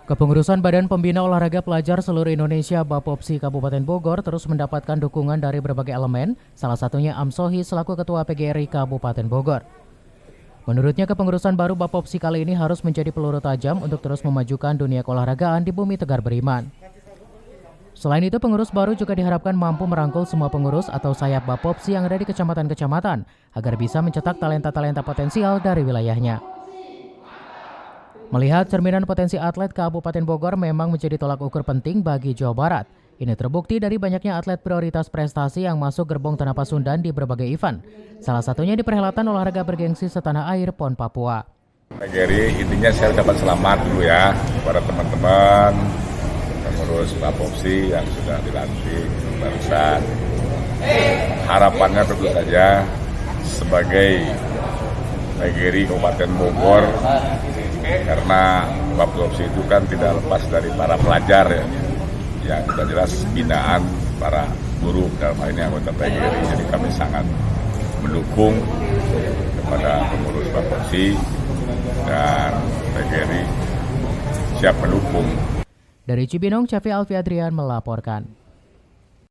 Kepengurusan Badan Pembina Olahraga Pelajar Seluruh Indonesia Bapopsi Kabupaten Bogor terus mendapatkan dukungan dari berbagai elemen, salah satunya Amsohi selaku Ketua PGRI Kabupaten Bogor. Menurutnya kepengurusan baru Bapopsi kali ini harus menjadi peluru tajam untuk terus memajukan dunia keolahragaan di bumi Tegar Beriman. Selain itu, pengurus baru juga diharapkan mampu merangkul semua pengurus atau sayap Bapopsi yang ada di kecamatan-kecamatan agar bisa mencetak talenta-talenta potensial dari wilayahnya. Melihat cerminan potensi atlet Kabupaten Bogor memang menjadi tolak ukur penting bagi Jawa Barat. Ini terbukti dari banyaknya atlet prioritas prestasi yang masuk gerbong Tanah Pasundan di berbagai event. Salah satunya di perhelatan olahraga bergengsi setanah air PON Papua. Gary, intinya saya dapat selamat dulu ya kepada teman-teman pengurus Bapopsi yang sudah dilantik barusan. Harapannya tentu saja sebagai Gary Kabupaten Bogor, karena Bapopsi itu kan tidak lepas dari para pelajar ya, yang kita jelas binaan para guru dalam hal ini anggota PGRI. Jadi kami sangat mendukung kepada pengurus Bapopsi dan PGRI siap mendukung. Dari Cibinong, Cafi Alfi Adrian melaporkan.